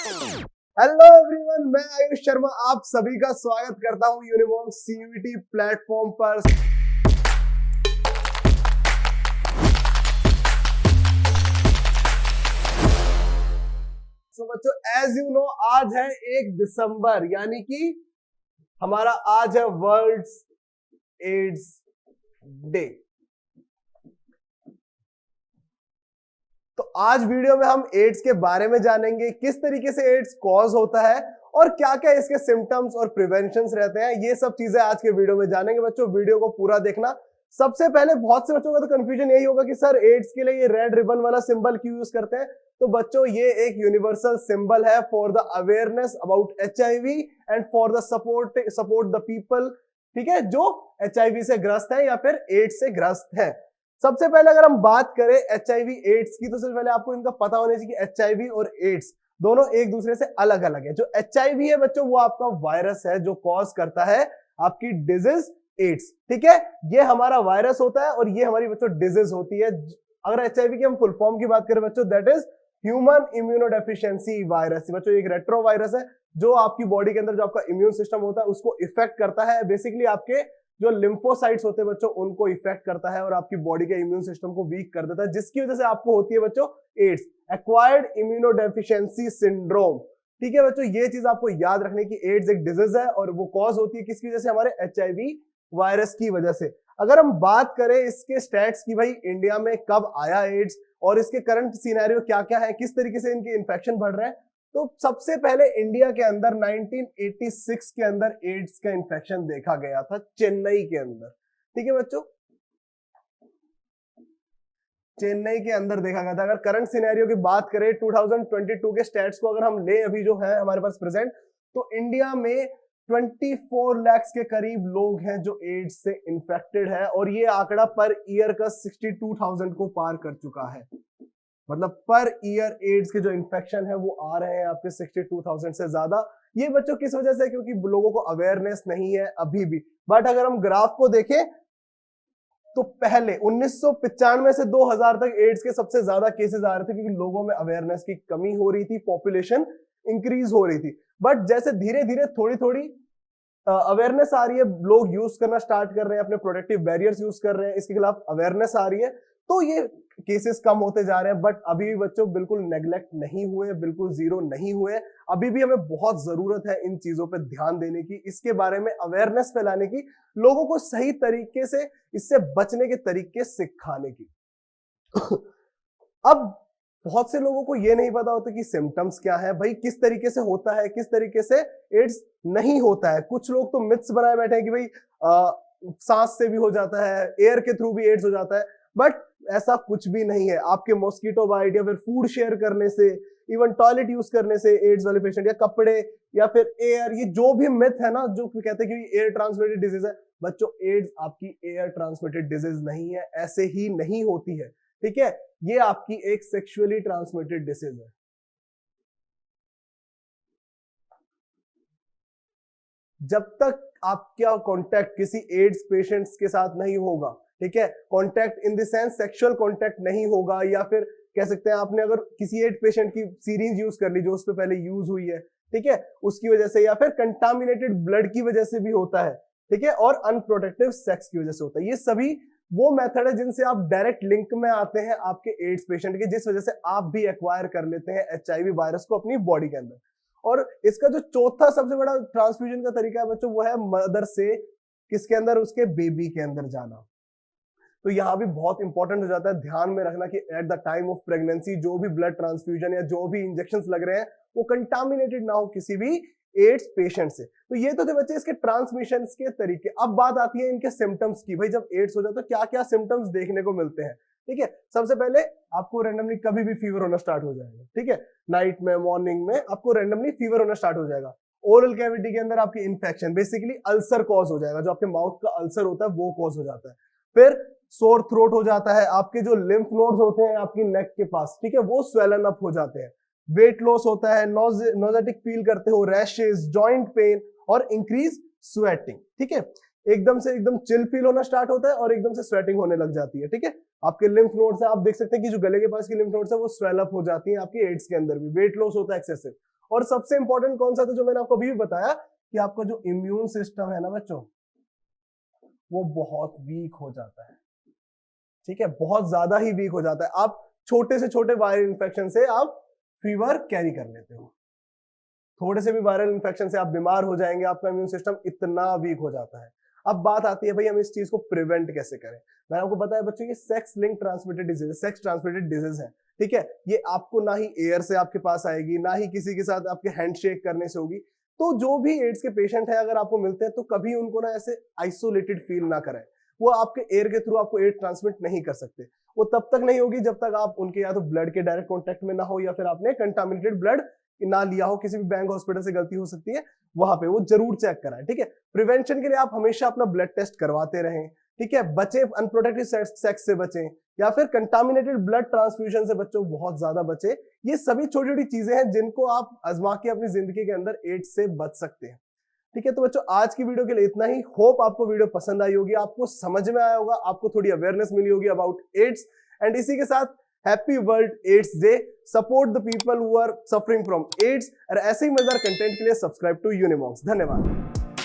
Hello everyone, मैं आयुष शर्मा आप सभी का स्वागत करता हूं यूनिवॉर्क सीयूईटी प्लेटफॉर्म पर। तो बच्चों, एज यू नो, आज है 1 दिसंबर, यानी कि हमारा आज है वर्ल्ड एड्स डे। तो आज वीडियो में हम एड्स के बारे में जानेंगे, किस तरीके से एड्स कॉज होता है और क्या क्या इसके सिम्टम्स और प्रिवेंशंस रहते हैं। ये सब चीजें आज के वीडियो में जानेंगे। बच्चों, वीडियो को पूरा देखना। सबसे पहले बहुत से बच्चों का तो कंफ्यूजन यही होगा कि सर एड्स के लिए ये रेड रिबन वाला सिंबल क्यों यूज करते हैं। तो बच्चों, ये एक यूनिवर्सल सिंबल है for the awareness about HIV and for the support the people, ठीक है, जो HIV से ग्रस्त है या फिर एड्स से ग्रस्त है। सबसे पहले अगर हम बात करें HIV एड्स की, तो सबसे पहले आपको इनका पता होना चाहिए कि HIV और एड्स दोनों एक दूसरे से अलग अलग है। जो HIV है बच्चों, वो आपका वायरस है जो कॉज करता है आपकी डिजीज एड्स, ठीक है। ये हमारा वायरस होता है और ये हमारी बच्चों डिजीज होती है। अगर HIV की हम फुल फॉर्म की बात करें बच्चों, that is human immunodeficiency virus. बच्चों, एक रेट्रो वायरस है जो आपकी बॉडी के अंदर जो आपका इम्यून सिस्टम होता है उसको इफेक्ट करता है। बेसिकली आपके जो लिम्फोसाइट्स होते हैं बच्चों, उनको इफेक्ट करता है और आपकी बॉडी के इम्यून सिस्टम को वीक कर देता है, जिसकी वजह से आपको होती है बच्चों एड्स, एक्वायर्ड इम्यूनोडेफिशिएंसी सिंड्रोम। ठीक है बच्चों, ये चीज आपको याद रखने की एड्स एक डिजीज है और वो कॉज होती है किसकी वजह से, हमारे HIV वायरस की वजह से। अगर हम बात करें इसके स्टैट्स की, भाई इंडिया में कब आया एड्स और इसके करंट सिनेरियो क्या क्या है, किस तरीके से इनके इन्फेक्शन बढ़ रहे हैं, तो सबसे पहले इंडिया के अंदर 1986 के अंदर एड्स का इन्फेक्शन देखा गया था चेन्नई के अंदर। ठीक है बच्चों, चेन्नई के अंदर देखा गया था। अगर करंट सिनेरियो की बात करें 2022 के स्टैट्स को अगर हम ले अभी जो है हमारे पास प्रेजेंट, तो इंडिया में 24 लाख के करीब लोग हैं जो एड्स से इन्फेक्टेड है और ये आंकड़ा पर ईयर का 62,000 को पार कर चुका है। मतलब पर ईयर एड्स के जो इन्फेक्शन है वो आ रहे हैं आपके 62,000 से ज्यादा। ये बच्चों किस वजह से, क्योंकि लोगों को अवेयरनेस नहीं है अभी भी। बट अगर हम ग्राफ को देखें तो पहले 1995 से 2000 तक एड्स के सबसे ज्यादा केसेस आ रहे थे, क्योंकि लोगों में अवेयरनेस की कमी हो रही थी, पॉपुलेशन इंक्रीज हो रही थी। बट जैसे धीरे धीरे थोड़ी थोड़ी अवेयरनेस आ रही है, लोग यूज करना स्टार्ट कर रहे हैं, अपने प्रोटेक्टिव बैरियर्स यूज कर रहे हैं, इसके खिलाफ अवेयरनेस आ रही है, तो ये केसेस कम होते जा रहे हैं। बट अभी भी बच्चों बिल्कुल नेग्लेक्ट नहीं हुए, बिल्कुल जीरो नहीं हुए। अभी भी हमें बहुत जरूरत है इन चीजों पे ध्यान देने की, इसके बारे में अवेयरनेस फैलाने की, लोगों को सही तरीके से इससे बचने के तरीके सिखाने की। अब बहुत से लोगों को ये नहीं पता होता कि सिम्टम्स क्या है, भाई किस तरीके से होता है, किस तरीके से एड्स नहीं होता है। कुछ लोग तो मिथ्स बनाए बैठे हैं कि भाई सांस से भी हो जाता है, एयर के थ्रू भी एड्स हो जाता है, बट ऐसा कुछ भी नहीं है। आपके मॉस्किटो बाइट या फिर फूड शेयर करने से, इवन टॉयलेट यूज करने से एड्स वाले पेशेंट, या कपड़े या फिर एयर, ये जो भी मिथ है ना जो कहते हैं कि एयर ट्रांसमिटेड डिजीज है, बच्चों एड्स आपकी एयर ट्रांसमिटेड डिजीज नहीं है, ऐसे ही नहीं होती है। ठीक है, ये आपकी एक सेक्सुअली ट्रांसमिटेड डिसीज है। जब तक आपका कांटेक्ट किसी एड्स पेशेंट्स के साथ नहीं होगा, ठीक है, contact in the sense sexual contact नहीं होगा, या फिर कह सकते हैं आपने अगर किसी एड्स पेशेंट की सीरीज यूज कर ली जो उस पर पहले यूज हुई है, ठीक है, उसकी वजह से, या फिर कंटामिनेटेड ब्लड की वजह से भी होता है, ठीक है, और अनप्रोटेक्टिव सेक्स की वजह से होता है। ये सभी वो मेथड है जिनसे आप डायरेक्ट लिंक में आते हैं आपके एड्स पेशेंट के, जिस वजह से आप भी एक्वायर कर लेते हैं HIV वायरस को अपनी बॉडी के अंदर। और इसका जो चौथा सबसे बड़ा ट्रांसफ्यूजन का तरीका है बच्चों, वो है मदर से किसके अंदर, उसके बेबी के अंदर जाना। तो यहां भी बहुत इंपॉर्टेंट हो जाता है ध्यान में रखना कि at the time of pregnancy जो भी ब्लड ट्रांसफ्यूजन या जो भी इंजेक्शंस लग रहे हैं वो कंटामिनेटेड ना हो किसी भी एड्स पेशेंट से। तो ये तो थे बच्चे इसके ट्रांसमिशन के तरीके। अब बात आती है इनके सिम्टम्स की। भाई जब एड्स हो जाए तो क्या क्या सिम्टम्स देखने को मिलते हैं। ठीक है, सबसे पहले आपको रैंडमली कभी भी फीवर होना स्टार्ट हो जाएगा। ठीक है, नाइट में, मॉर्निंग में आपको रैंडमली फीवर होना स्टार्ट हो जाएगा। ओरल कैविटी के अंदर आपकी इन्फेक्शन, बेसिकली अल्सर कॉज हो जाएगा, जो आपके माउथ का अल्सर होता है वो कॉज हो जाता है। फिर सोर थ्रोट हो जाता है, आपके जो लिम्फ नोड्स होते हैं आपकी नेक के पास, ठीक है, वो स्वेलन अप हो जाते हैं। वेट लॉस होता है, नोजेटिक फील करते हो, रैशेस, जॉइंट पेन और इंक्रीज स्वेटिंग। ठीक है, एकदम से एकदम चिल फील होना स्टार्ट होता है और एकदम से स्वेटिंग होने लग जाती है। ठीक है, आपके लिम्फ नोड्स है, आप देख सकते हैं कि जो गले के पास की लिम्फ नोड्स है वो स्वेल अप हो जाती है आपकी एड्स के अंदर भी। वेट लॉस होता है एक्सेसिव, और सबसे इंपॉर्टेंट कौन सा था जो मैंने आपको अभी भी बताया कि आपका जो इम्यून सिस्टम है ना बच्चों, वो बहुत वीक हो जाता है। ठीक है, बहुत ज्यादा ही वीक हो जाता है। आप छोटे से छोटे वायरल इन्फेक्शन से आप फीवर कैरी कर लेते हो, थोड़े से भी वायरल इन्फेक्शन से आप बीमार हो जाएंगे, आपका इम्यून सिस्टम इतना वीक हो जाता है। अब बात आती है भाई हम इस चीज को प्रिवेंट कैसे करें। मैंने आपको बताया बच्चों ये sex link transmitted disease, sex transmitted disease है। ठीक है, ये आपको ना ही एयर से आपके पास आएगी, ना ही किसी के साथ आपके हैंडशेक करने से होगी। तो जो भी एड्स के पेशेंट है अगर आपको मिलते हैं तो कभी उनको ना ऐसे आइसोलेटेड फील ना करें। वो आपके एयर के थ्रू आपको एड ट्रांसमिट नहीं कर सकते। वो तब तक नहीं होगी जब तक आप उनके या तो ब्लड के डायरेक्ट कॉन्टेक्ट में ना हो या फिर आपने कंटामिनेटेड ब्लड ना लिया हो, किसी भी बैंक हॉस्पिटल से गलती हो सकती है, वहां पे वो जरूर चेक कराएं। ठीक है, प्रिवेंशन के लिए आप हमेशा अपना ब्लड टेस्ट करवाते रहें। ठीक है, बचे अनप्रोटेक्टेड सेक्स से बचें या फिर कंटामिनेटेड ब्लड ट्रांसफ्यूजन से बच्चों बहुत ज्यादा बचे। ये सभी छोटी छोटी चीजें हैं जिनको आप आजमा के अपनी जिंदगी के अंदर एड्स से बच सकते हैं। ठीक है, तो बच्चों आज की वीडियो के लिए इतना ही। होप आपको वीडियो पसंद आई होगी, आपको समझ में आया होगा, आपको थोड़ी अवेयरनेस मिली होगी अबाउट एड्स। एंड इसी के साथ happy world AIDS day. Support the people who are suffering from AIDS और ऐसे ही मजेदार कंटेंट के लिए सब्सक्राइब टू यूनिमॉन्क्स। धन्यवाद।